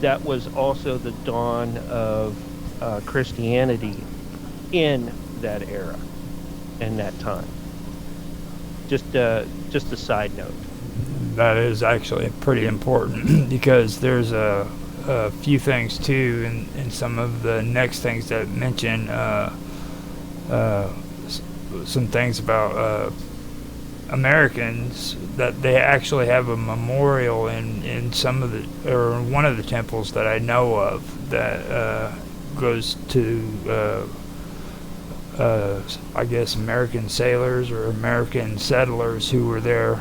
that was also the dawn of Christianity in that era and that time. Just a side note. That is actually pretty important because there's a few things too in some of the next things that mention some things about Americans, that they actually have a memorial in some of the, or one of the temples that I know of, that goes to I guess American sailors or American settlers who were there,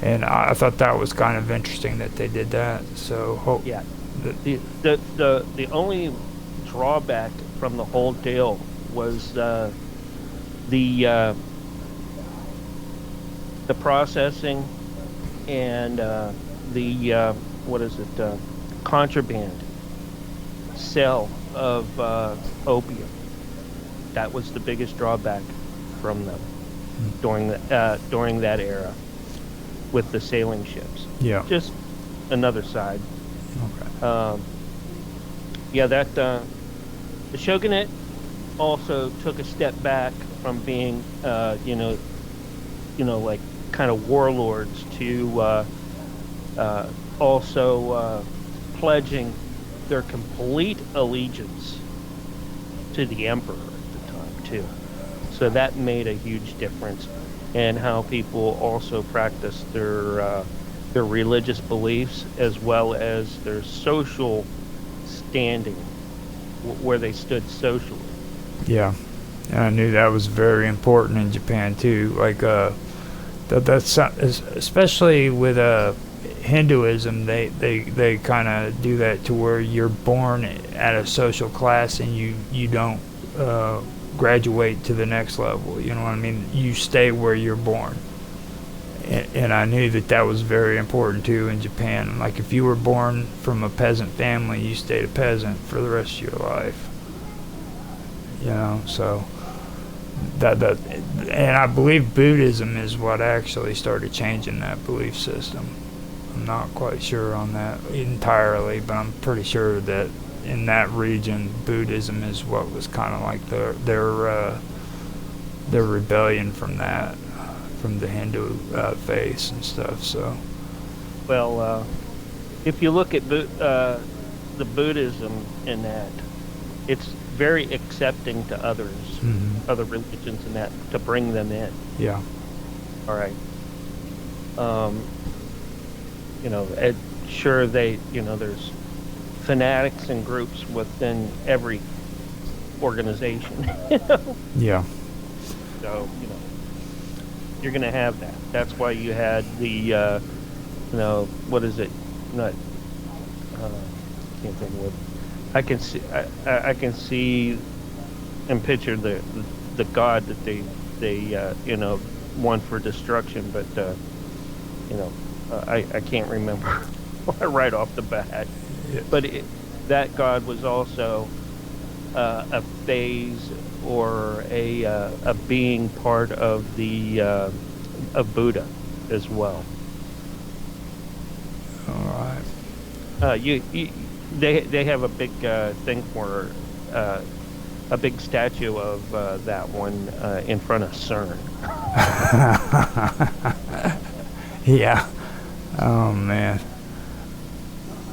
and I thought that was kind of interesting that they did that. So Yeah, the only drawback from the whole deal was the processing and the what is it, contraband sale of opium. That was the biggest drawback from them during that era with the sailing ships. Yeah. Just another side. Okay. Yeah, that the shogunate also took a step back from being, like kind of warlords to also pledging their complete allegiance to the emperor at the time too. So that made a huge difference in how people also practiced their religious beliefs as well as their social standing, where they stood socially. Yeah, and I knew that was very important in Japan too. Like that's especially with Hinduism, they kind of do that to where you're born at a social class and you don't graduate to the next level. You know what I mean? You stay where you're born. And I knew that was very important too in Japan. Like if you were born from a peasant family, you stayed a peasant for the rest of your life. You know, so that and I believe Buddhism is what actually started changing that belief system. I'm not quite sure on that entirely, but I'm pretty sure that in that region, Buddhism is what was kind of like their rebellion from the Hindu faith and stuff. So, well, if you look at the Buddhism in that, it's very accepting to others, other religions, and that to bring them in. Yeah. All right. Sure, there's fanatics and groups within every organization. Yeah. So, you're going to have that. That's why you had the, what is it? Not, can't think of what. I can see and picture the god that they want for destruction, but I can't remember right off the bat. Yeah. But that god was also a phase or a being part of the of Buddha as well. All right. They have a big thing for a big statue of that one in front of CERN. Yeah. Oh man.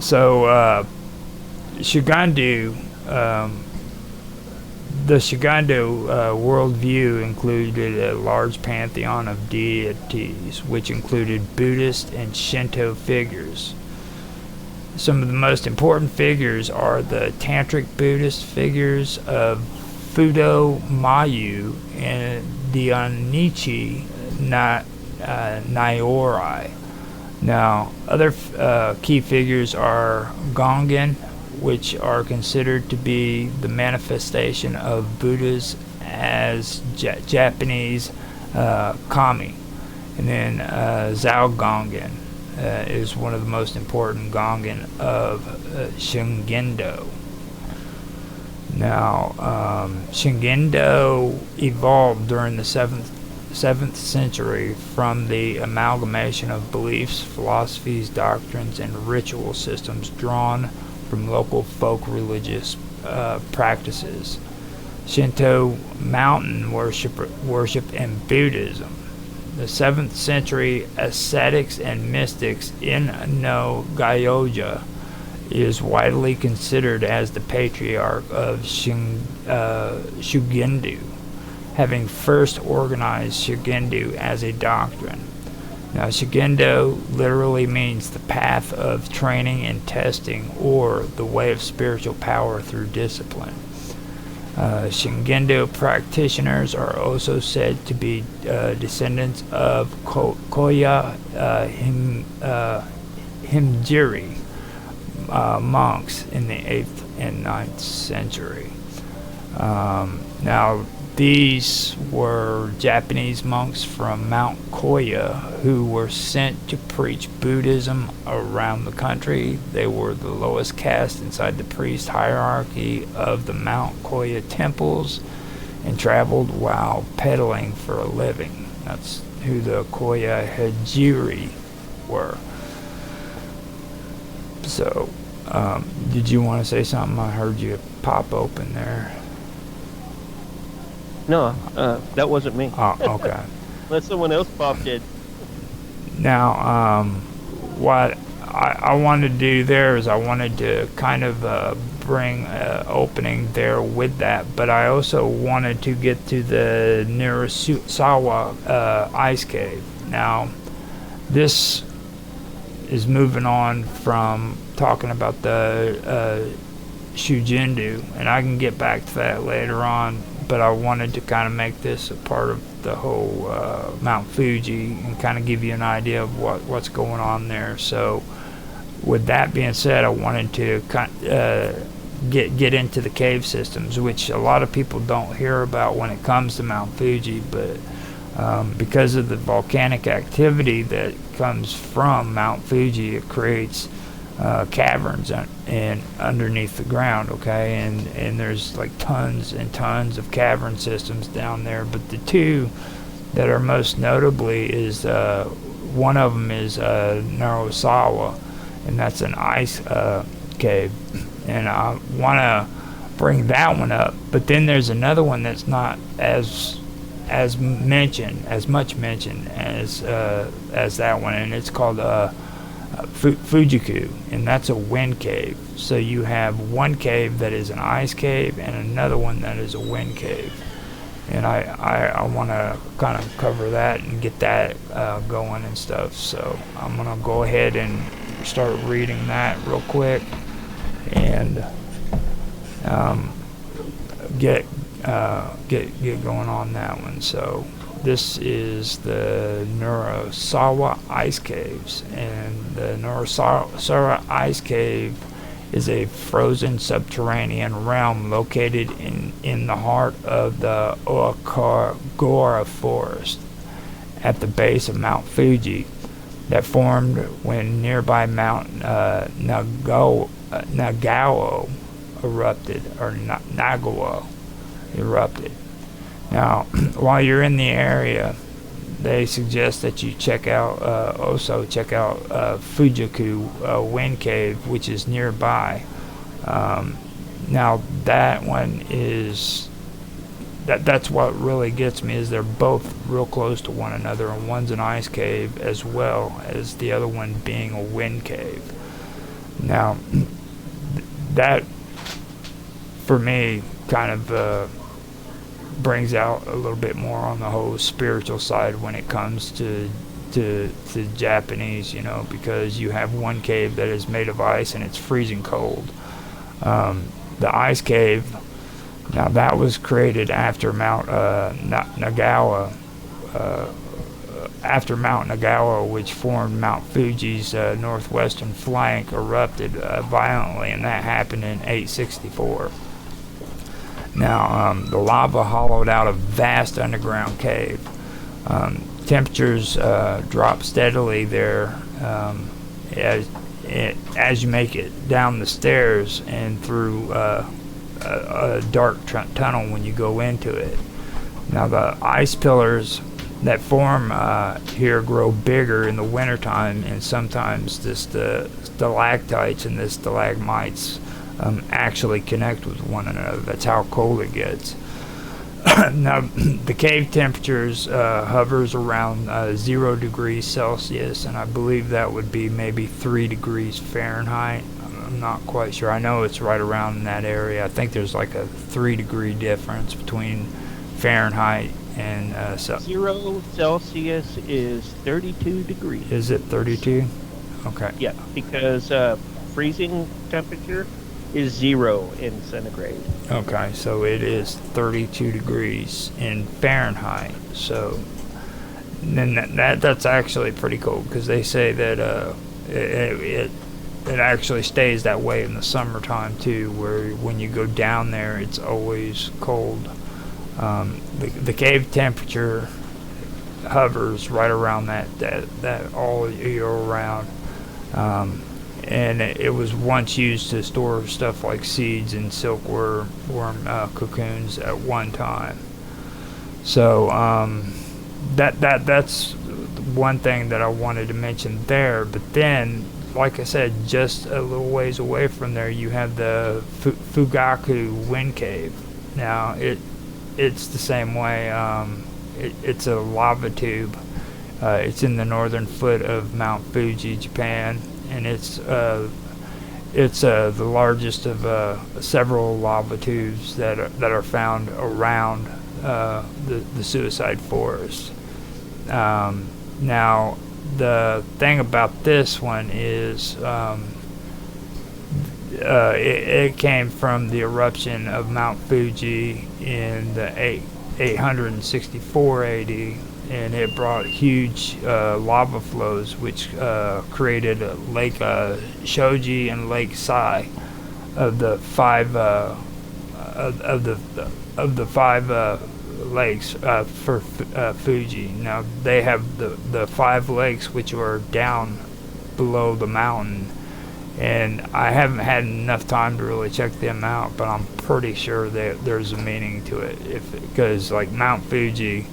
So Shigandu, the Shigandu worldview included a large pantheon of deities, which included Buddhist and Shinto figures. Some of the most important figures are the Tantric Buddhist figures of Fudo Mayu and Dionichi Nyorai. Now, other key figures are Gongen, which are considered to be the manifestation of Buddhas as Japanese kami. And then Zhao Gongen is one of the most important Gongen of Shingendo. Now, Shingendo evolved during the 7th century from the amalgamation of beliefs, philosophies, doctrines, and ritual systems drawn from local folk religious practices. Shinto mountain worship and Buddhism. The 7th century ascetics and mystics in no Gyoja is widely considered as the patriarch of Shugendu, having first organized Shugendu as a doctrine. Now, Shugendu literally means the path of training and testing, or the way of spiritual power through discipline. Shugendu practitioners are also said to be descendants of Koya Himjiri monks in the 8th and 9th century. Now, these were Japanese monks from Mount Koya who were sent to preach Buddhism around the country. They were the lowest caste inside the priest hierarchy of the Mount Koya temples and traveled while peddling for a living. That's who the Koya Hijiri were. So, did you want to say something? I heard you pop open there. No, that wasn't me. Oh, okay. Unless someone else popped in. Now, what I wanted to do there is I wanted to kind of bring opening there with that, but I also wanted to get to the Nirasawa ice cave. Now, this is moving on from talking about the Shugendu, and I can get back to that later on, but I wanted to kind of make this a part of the whole Mount Fuji and kind of give you an idea of what's going on there. So with that being said, I wanted to get into the cave systems, which a lot of people don't hear about when it comes to Mount Fuji, but because of the volcanic activity that comes from Mount Fuji, it creates caverns and underneath the ground, okay, and there's like tons and tons of cavern systems down there. But the two that are most notably is one of them is Nirasawa, and that's an ice cave, and I want to bring that one up. But then there's another one that's not as much mentioned as that one, and it's called Fujiku, and that's a wind cave. So you have one cave that is an ice cave and another one that is a wind cave, and I want to kind of cover that and get that going and stuff. So I'm gonna go ahead and start reading that real quick and get going on that one. So this is the Nirasawa Ice Caves, and the Nirasawa Ice Cave is a frozen subterranean realm located in the heart of the Okagora Forest at the base of Mount Fuji that formed when nearby Mount Nagao erupted, or Nagawa erupted. Now, while you're in the area, they suggest that you check out Fujiku Wind Cave, which is nearby. Now, that one is that's what really gets me, is they're both real close to one another, and one's an ice cave as well as the other one being a wind cave. Now, that for me kind of brings out a little bit more on the whole spiritual side when it comes to Japanese, because you have one cave that is made of ice and it's freezing cold. The ice cave, now that was created after Mount Nagawa, which formed Mount Fuji's northwestern flank, erupted violently, and that happened in 864. Now, the lava hollowed out a vast underground cave. Temperatures drop steadily there as you make it down the stairs and through a dark tunnel when you go into it. Now, the ice pillars that form here grow bigger in the wintertime, and sometimes the stalactites and the stalagmites actually connect with one another. That's how cold it gets. Now, the cave temperatures hovers around 0 degrees Celsius, and I believe that would be maybe 3 degrees Fahrenheit. I'm not quite sure. I know it's right around in that area. I think there's like a 3-degree difference between Fahrenheit and 0 Celsius is 32 degrees. Is it 32? Okay. Yeah, because freezing temperature is 0 in centigrade. Okay, so it is 32 degrees in Fahrenheit. So then that's actually pretty cold, because they say that it actually stays that way in the summertime too, where when you go down there it's always cold. The cave temperature hovers right around that all year round. And it was once used to store stuff like seeds and silkworm cocoons at one time. So that's one thing that I wanted to mention there. But then, like I said, just a little ways away from there, you have the Fugaku Wind Cave. Now it's the same way. It's a lava tube. It's in the northern foot of Mount Fuji, Japan. And it's the largest of several lava tubes that are found around the suicide forest. Now, the thing about this one is it came from the eruption of Mount Fuji in the 864 AD. And it brought huge lava flows, which created Lake Shoji and Lake Sai, of the five lakes for Fuji. Now they have the 5 lakes which are down below the mountain, and I haven't had enough time to really check them out, but I'm pretty sure that there's a meaning to it, because like Mount Fuji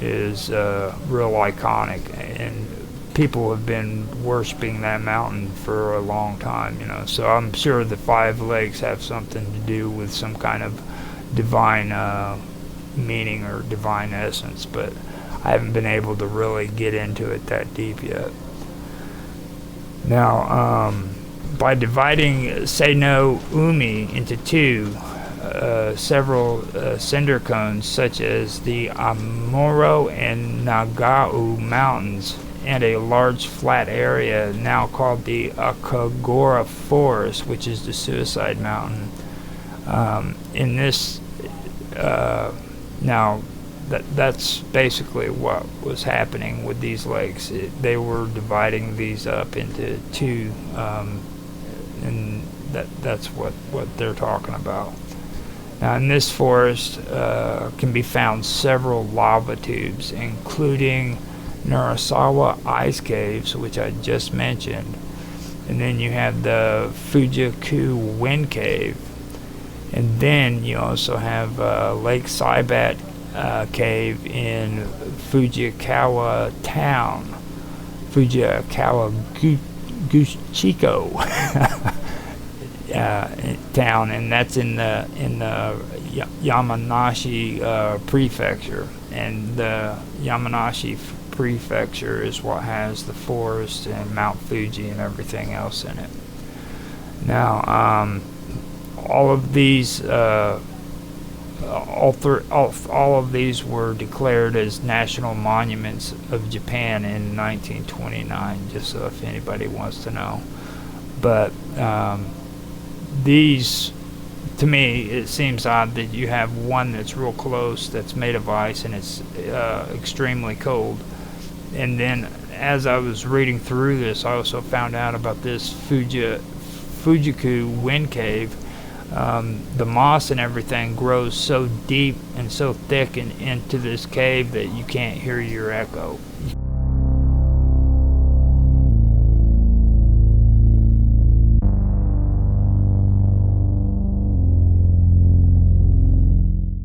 is real iconic, and people have been worshiping that mountain for a long time, so I'm sure the 5 lakes have something to do with some kind of divine meaning or divine essence, but I haven't been able to really get into it that deep yet. Now, by dividing Seino Umi into 2, several cinder cones, such as the Amuro and Nagao mountains, and a large flat area now called the Akagora Forest, which is the Suicide Mountain. In this, now that's basically what was happening with these lakes. They were dividing these up into 2, and that's what they're talking about. Now, in this forest can be found several lava tubes, including Narasawa Ice Caves, which I just mentioned. And then you have the Fujiku Wind Cave. And then you also have Lake Saibat Cave in Fujikawa Town. Fujikawa Guchiko. Town, and that's in the Yamanashi prefecture, and the Yamanashi prefecture is what has the forest and Mount Fuji and everything else in it. Now, all of these all of these were declared as national monuments of Japan in 1929, just so if anybody wants to know. But these, to me, it seems odd that you have one that's real close, that's made of ice, and it's extremely cold. And then as I was reading through this, I also found out about this Fujiku Wind Cave. The moss and everything grows so deep and so thick into this cave that you can't hear your echo.